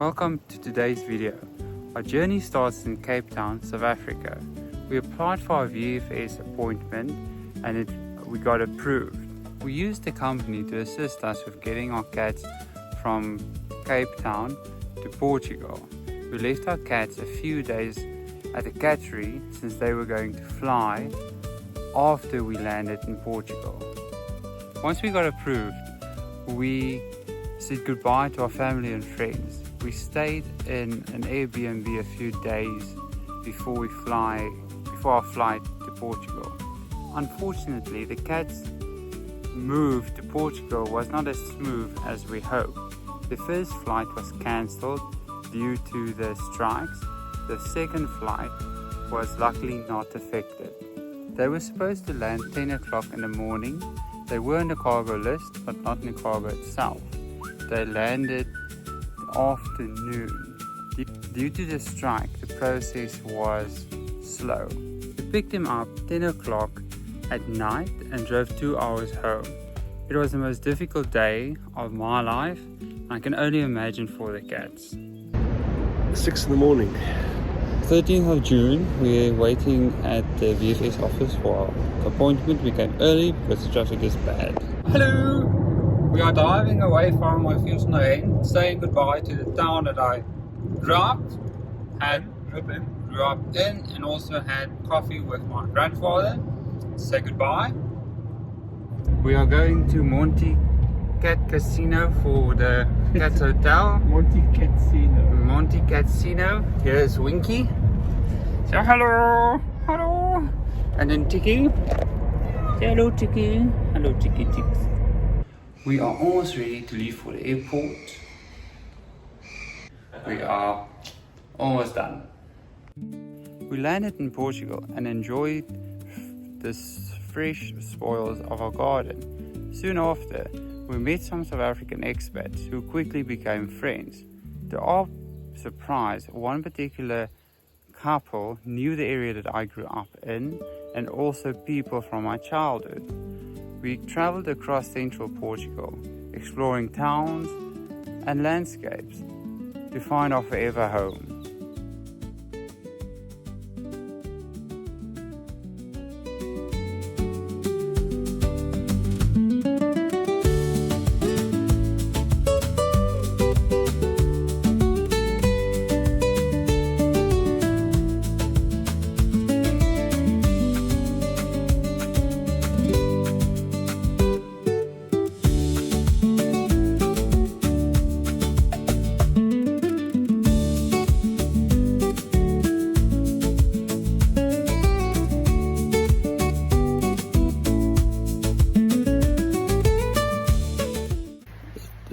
Welcome to today's video. Our journey starts in Cape Town, South Africa. We applied for our VFS appointment and we got approved. We used the company to assist us with getting our cats from Cape Town to Portugal. We left our cats a few days at the cattery since they were going to fly after we landed in Portugal. Once we got approved, we said goodbye to our family and friends. We stayed in an Airbnb a few days before our flight to Portugal. Unfortunately, the cats' move to Portugal was not as smooth as we hoped. The first flight was cancelled due to the strikes. The second flight was luckily not affected. They were supposed to land 10 o'clock in the morning. They were in the cargo list, but not in the cargo itself. They landed afternoon. Due to the strike, the process was slow. We picked him up 10 o'clock at night and drove 2 hours home. It was the most difficult day of my life. I can only imagine for the cats. 6 in the morning. 13th of June, we're waiting at the VFS office for our appointment. We came early because the traffic is bad. Hello! We are driving away from Winky, saying goodbye to the town that I grew up in and also had coffee with my grandfather. Say goodbye. We are going to Monte Cat Casino for the Cats Hotel. Monte Casino. Here's Winky. Say hello. Hello. And then Tiki. Say hello, Tiki. Hello, Tiki Tiki. We are almost ready to leave for the airport. We are almost done. We landed in Portugal and enjoyed the fresh spoils of our garden. Soon after, we met some South African expats who quickly became friends. To our surprise, one particular couple knew the area that I grew up in and also people from my childhood. We traveled across Central Portugal, exploring towns and landscapes to find our forever home.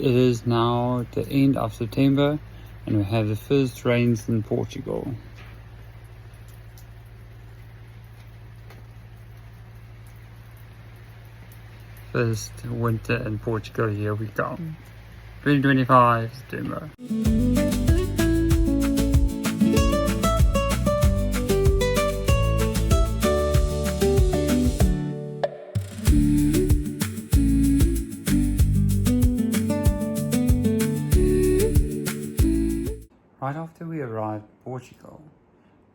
It is now the end of September and we have the first rains in Portugal. First winter in Portugal, here we go. 2025 September. Right after we arrived in Portugal,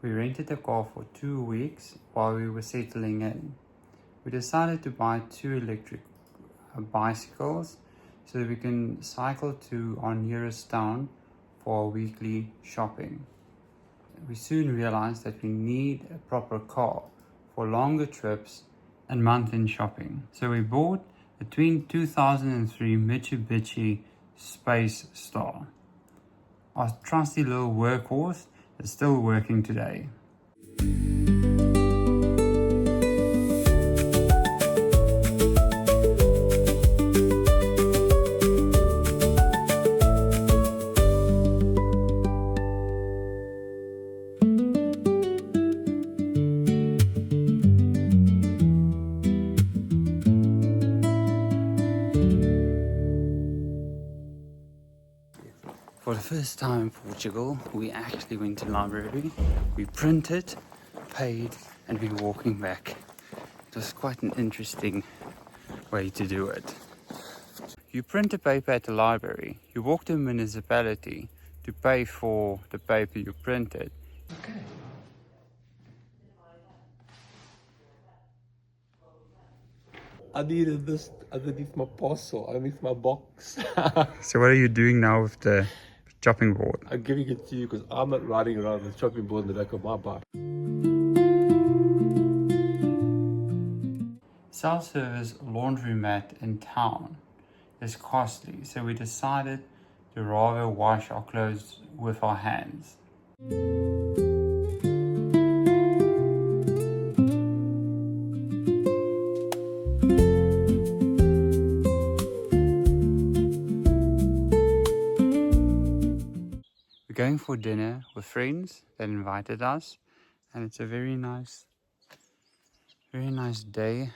we rented a car for 2 weeks while we were settling in. We decided to buy 2 electric bicycles so that we can cycle to our nearest town for our weekly shopping. We soon realized that we need a proper car for longer trips and mountain shopping. So we bought a 2003 Mitsubishi Space Star. Our trusty little workhorse is still working today. For the first time in Portugal, we actually went to the library. We printed, paid, and we're walking back. It was quite an interesting way to do it. You print a paper at the library, you walk to a municipality to pay for the paper you printed. Okay. I needed this underneath my parcel, underneath my box. So what are you doing now with the chopping board? I'm giving it to you because I'm not riding around with a chopping board in the back of my bike. Self-service laundromat in town is costly, so we decided to rather wash our clothes with our hands. We're going for dinner with friends that invited us, and it's a very nice day,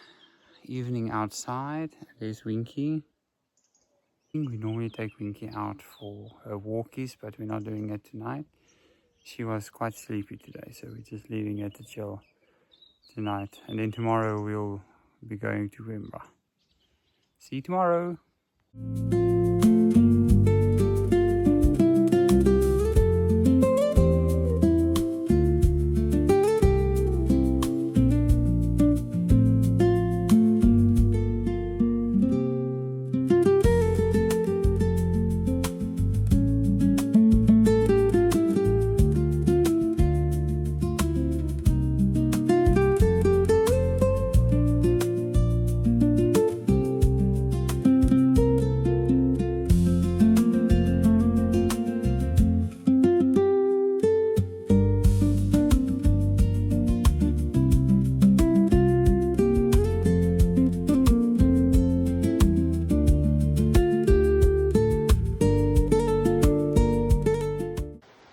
evening outside. There's Winky. We normally take Winky out for her walkies, but we're not doing it tonight. She was quite sleepy today, so we're just leaving her to chill tonight. And then tomorrow we'll be going to Wimbra. See you tomorrow.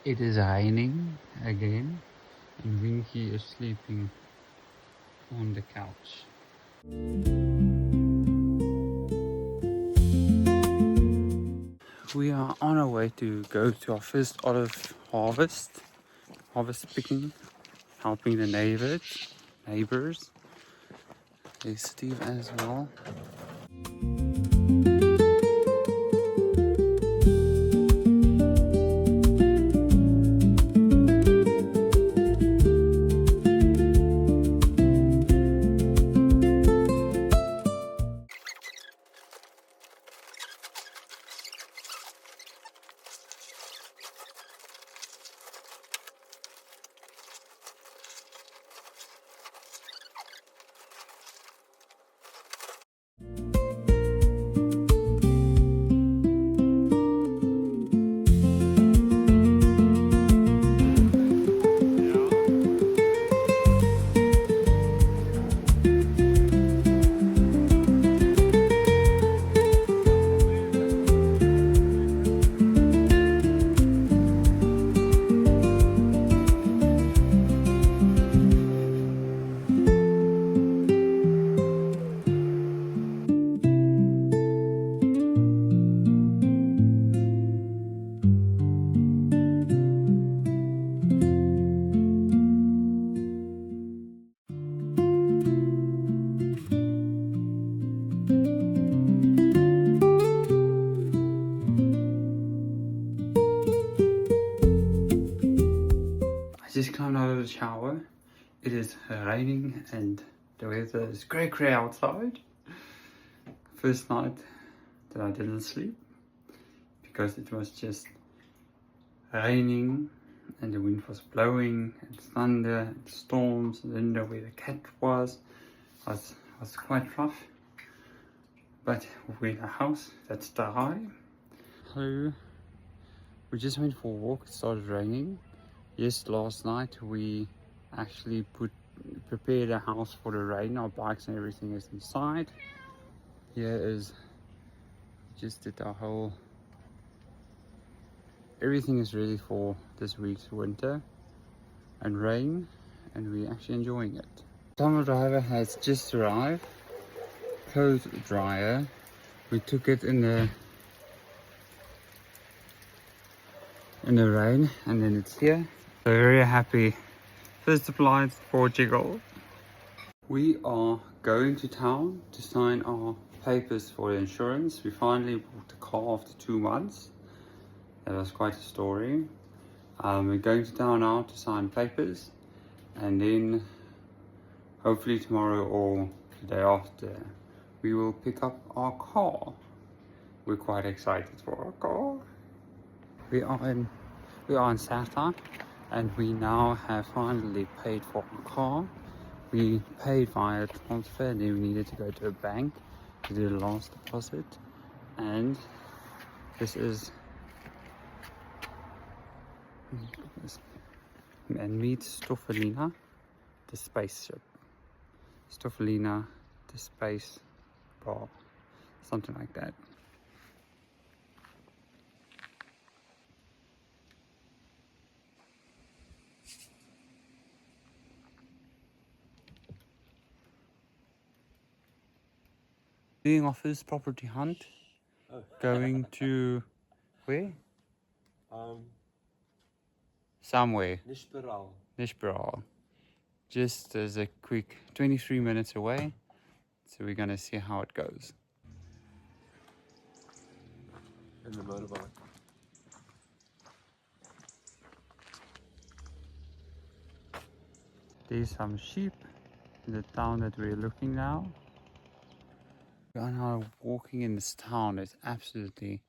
It is raining again, and Winky is sleeping on the couch. We are on our way to go to our first olive harvest picking, helping the neighbors. There's Steve as well. Just climbed out of the shower. It is raining and the weather is grey outside. First night that I didn't sleep because it was just raining and the wind was blowing and thunder and storms, and I didn't know where the cat was quite rough. But we're in a house that's dry. So we just went for a walk. It started raining. Yes, last night we actually prepared a house for the rain. Our bikes and everything is inside. Here is just did our whole. Everything is ready for this week's winter and rain, and we're actually enjoying it. Summer driver has just arrived. Clothes dryer. We took it in the rain, and then it's here. So very happy. First applied Portugal. We are going to town to sign our papers for the insurance. We finally bought the car after 2 months. That was quite a story. We're going to town now to sign papers, and then hopefully tomorrow or the day after we will pick up our car. We're quite excited for our car. We are in Sata, and we now have finally paid for our car. We paid via transfer, and then we needed to go to a bank to do the last deposit. And this is and meet Stoffelina, the spaceship. Stoffelina, the space bar, something like that. Doing our first property hunt. Going to where? Somewhere. Nishparal. Just as a quick 23 minutes away. So we're gonna see how it goes. And the motorbike. There's some sheep in the town that we're looking now. We are now walking in this town. There's absolutely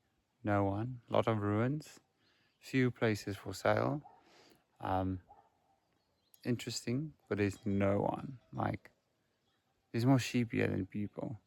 no one. A lot of ruins. Few places for sale. Interesting, but there's no one. Like, there's more sheep here than people.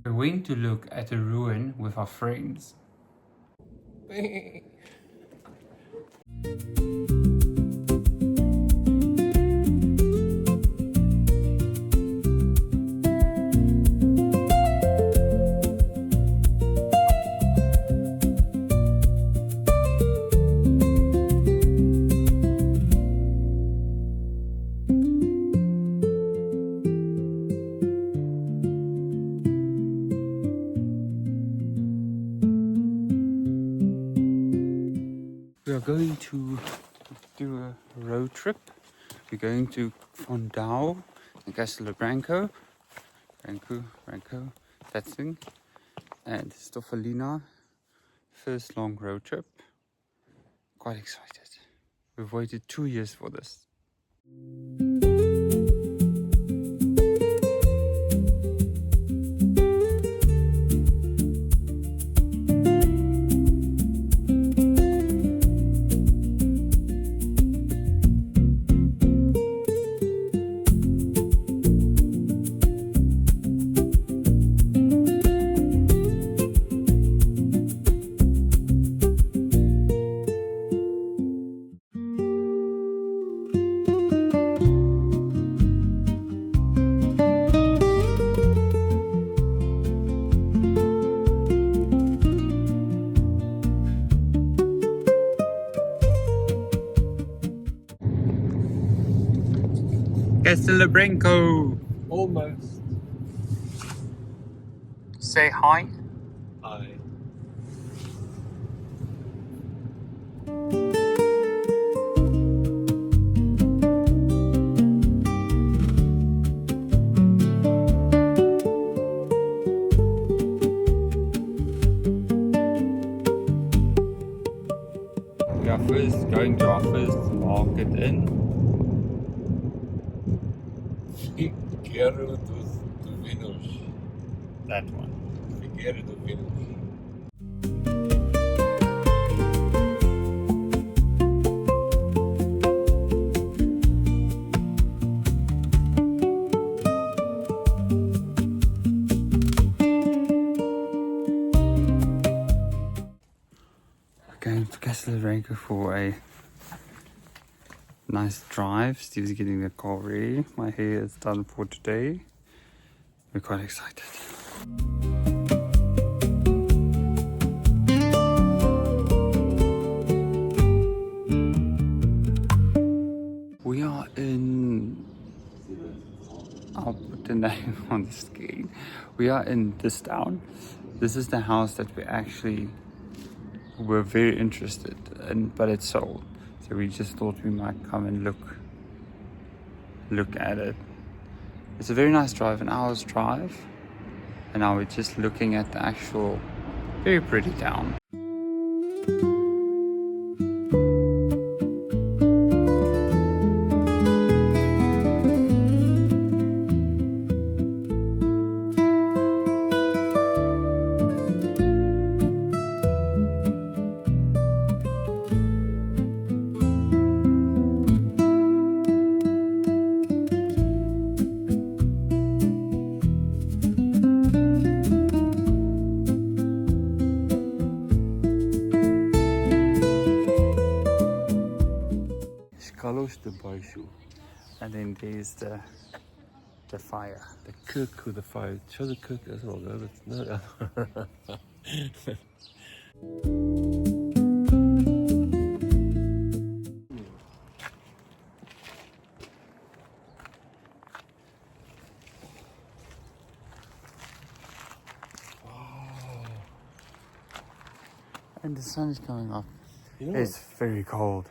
We went to look at a ruin with our friends. We are going to do a road trip. We're going to Fondao and Castelo Branco, that thing, and Stoffelina. First long road trip. Quite excited. We've waited 2 years for this. Castelo Branco. Almost. Say hi. Hi. We are going to our first market in. Figueiro dos Vinos. That one. Figueiro dos Vinos. We're going to Castelo Branco for a Nice drive. Steve's getting the car ready. My hair is done for today. We're quite excited. We are in... I'll put the name on the screen. We are in this town. This is the house that we actually were very interested in, but it's sold. So we just thought we might come and look at it. It's a very nice drive, an hour's drive. And now we're just looking at the actual very pretty town. And then there's the fire. The cook with the fire. Show the cook as well, though. No. And the sun is coming up. You know It's very cold.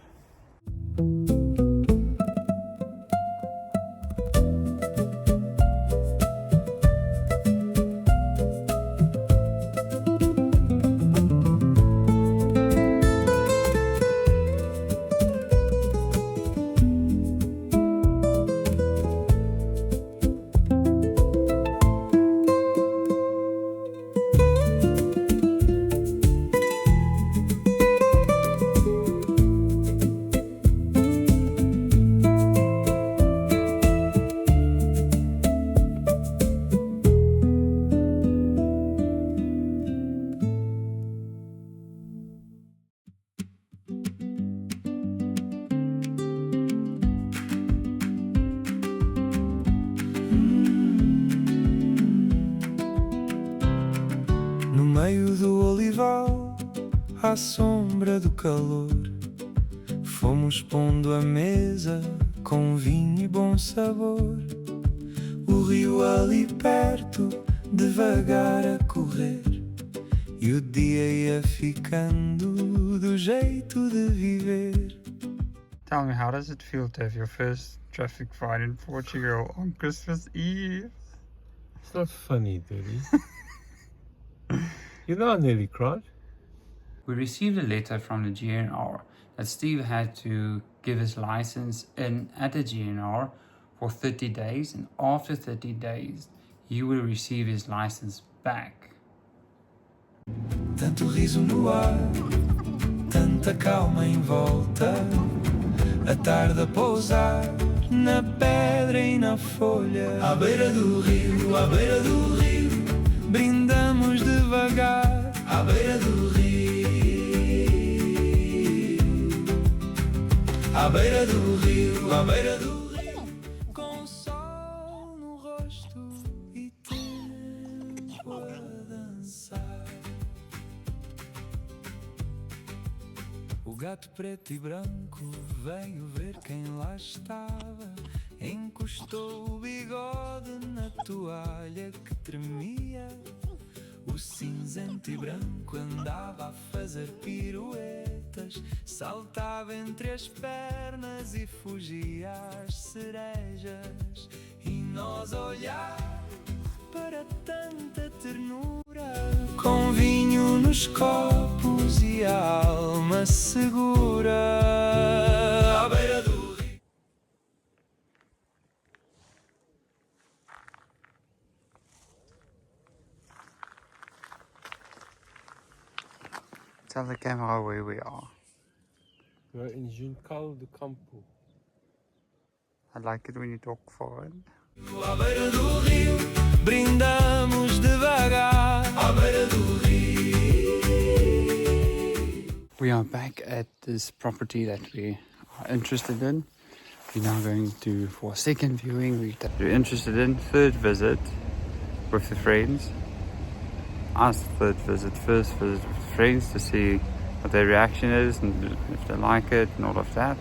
No meio do olival, à sombra do calor, fomos pondo a mesa com vinho e bom sabor. O rio ali perto, devagar a correr, e o dia ia ficando do jeito de viver. Tell me, how does it feel to have your first traffic fine in Portugal on Christmas Eve? It's not funny, dude. You know I nearly cried. We received a letter from the GNR that Steve had to give his license in at the GNR for 30 days, and after 30 days he will receive his license back. Tanto riso no ar, tanta calma em volta, a tarde a pousar na pedra e na folha. À beira do rio, brindamos devagar. À beira do rio, à beira do rio, com o sol no rosto e tempo a dançar. O gato preto e branco veio ver quem lá estava, encostou o bigode na toalha que tremia. O cinzento e branco andava a fazer piruetas, saltava entre as pernas e fugia às cerejas. E nós a olhar para tanta ternura, com vinho nos copos e a alma segura. À beira do rio. Tell the camera where we are. We're in Juncal do Campo. I like it when you talk forward. À beira do rio, brindamos devagar. À beira do rio. We are back at this property that we are interested in. We're now going to for a second viewing. We're interested in third visit with the friends. First visit with friends to see what their reaction is and if they like it and all of that.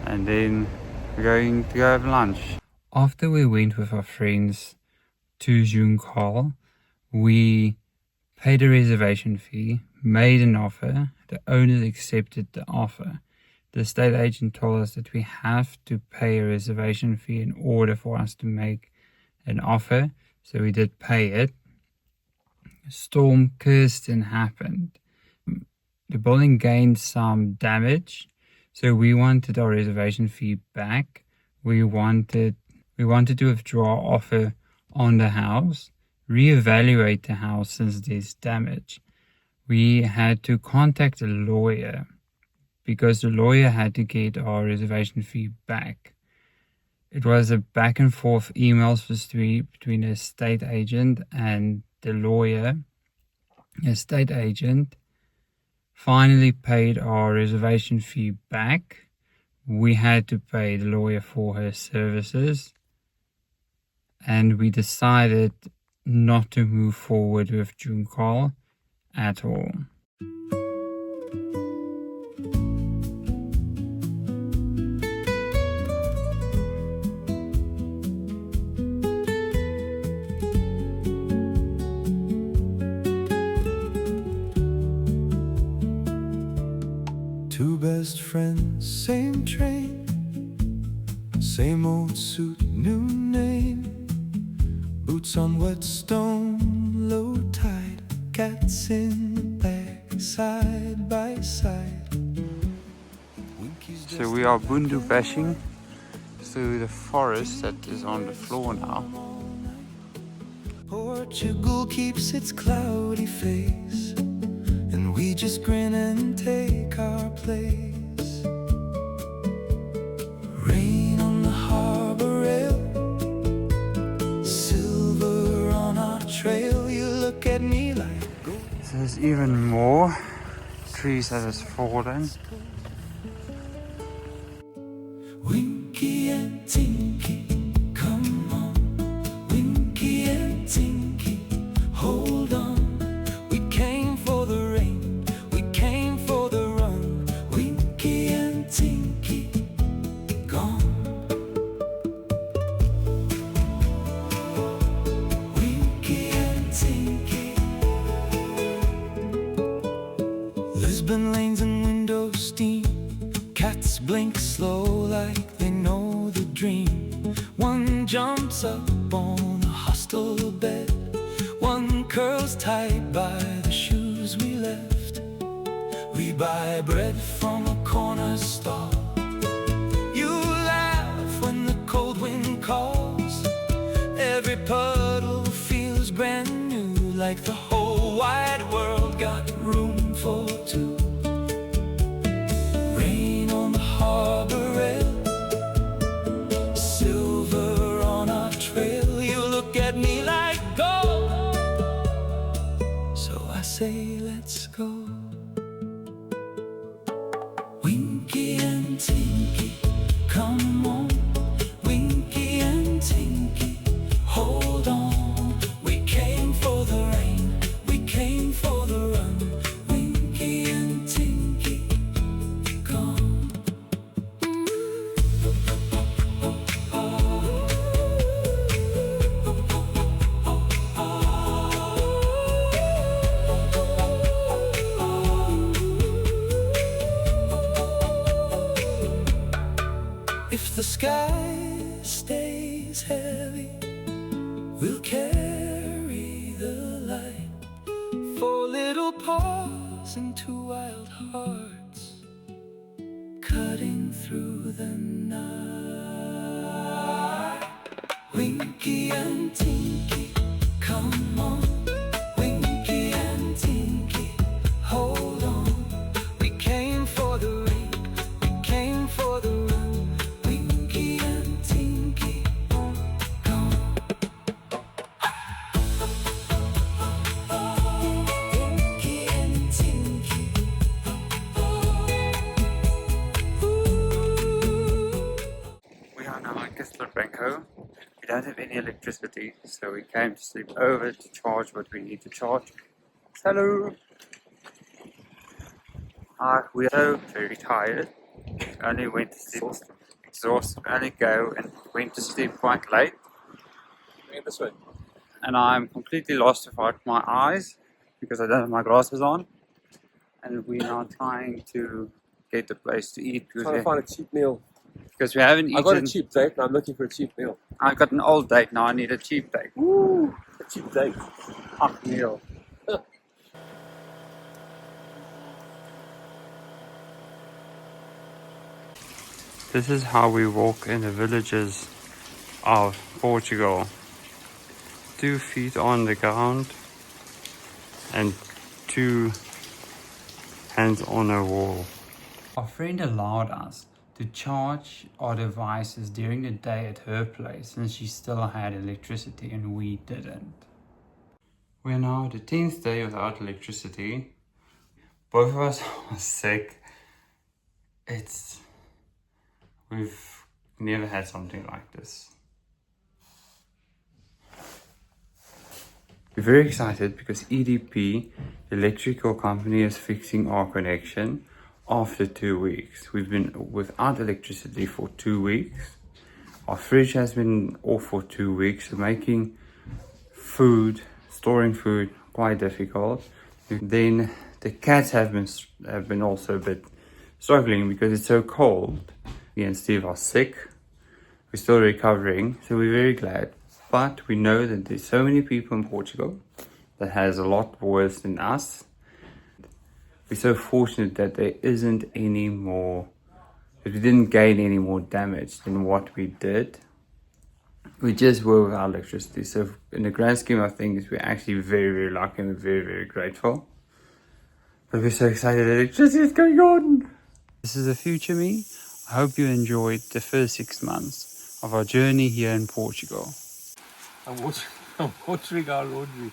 And then we're going to go have lunch. After we went with our friends to Juncal, we paid a reservation fee, made an offer. The owners accepted the offer. The estate agent told us that we have to pay a reservation fee in order for us to make an offer. So we did pay it. Storm Kirsten happened. The building gained some damage. So we wanted our reservation fee back. We wanted to withdraw our offer on the house, reevaluate the house since there's damage. We had to contact a lawyer because the lawyer had to get our reservation fee back. It was a back and forth emails between the estate agent and the lawyer. The estate agent finally paid our reservation fee back. We had to pay the lawyer for her services, and we decided not to move forward with Juncal at all. Two best friends, same train, same old suit, new name. Boots on whetstone, low tide, cats in the back, side by side. So we are bundu bashing through the forest that is on the floor now. Portugal keeps its cloudy face, and we just grin and take our place. Rain on the harbor rail, silver on our trail. You look at me like gold. So there's even more trees that has fallen. Winky and Tinky, come on. Winky and Tinky, hold on. We came for the rain, we came for the run. Winky and Tinky, gone. Winky and Tinky. Lisbon lanes and window steam. Cats blink slow like they know the dream. One jumps up on a hostel bed, one curls tight by the shoes we left. We buy bread from a corner stall. You laugh when the cold wind calls. Every puddle feels brand new, like the whole wide world got room for two. Harbor rail, silver on our trail. You look at me like gold, so I say let's go. Winky and Tinky, come on. Winky and Tinky, hold on. We came for the rain, we came for the run. Winky and Tinky, gone. If the sky stays heavy, we'll carry the light. Four little paws and two wild hearts, cutting through the night. Winky and Tinky, come on. Winky and Tinky, hold on. We came for the rain, we came for the run. Winky and Tinky, gone. Winky and Tinky. Hello. We don't have any electricity, so we came to sleep over to charge what we need to charge. Hello. We are very tired. Only went to sleep exhausted. Only go and went to sleep quite late. This way. And I'm completely lost without my eyes because I don't have my glasses on. And we're now trying to get a place to eat Trying to find a cheap meal. because we haven't eaten. I got a cheap date and I'm looking for a cheap meal. I got an old date now. I need a cheap date. Woo! A cheap date. Meal. This is how we walk in the villages of Portugal. 2 feet on the ground and 2 hands on a wall. Our friend allowed us to charge our devices during the day at her place since she still had electricity and we didn't. We're now the 10th day without electricity. Both of us are sick. We've never had something like this. We're very excited because EDP, the electrical company, is fixing our connection after 2 weeks. We've been without electricity for 2 weeks. Our fridge has been off for 2 weeks, so making food, storing food, quite difficult. Then the cats have been also a bit struggling because it's so cold. Me and Steve are sick. We're still recovering, so we're very glad. But we know that there's so many people in Portugal that has a lot worse than us. We're so fortunate that there isn't any more, that we didn't gain any more damage than what we did. We just were without electricity. So in the grand scheme of things, we're actually very, very lucky and we're very, very grateful. But we're so excited that electricity is going on. This is the future me. I hope you enjoyed the first 6 months of our journey here in Portugal. I'm watering our laundry.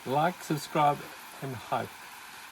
Like, subscribe, and hype.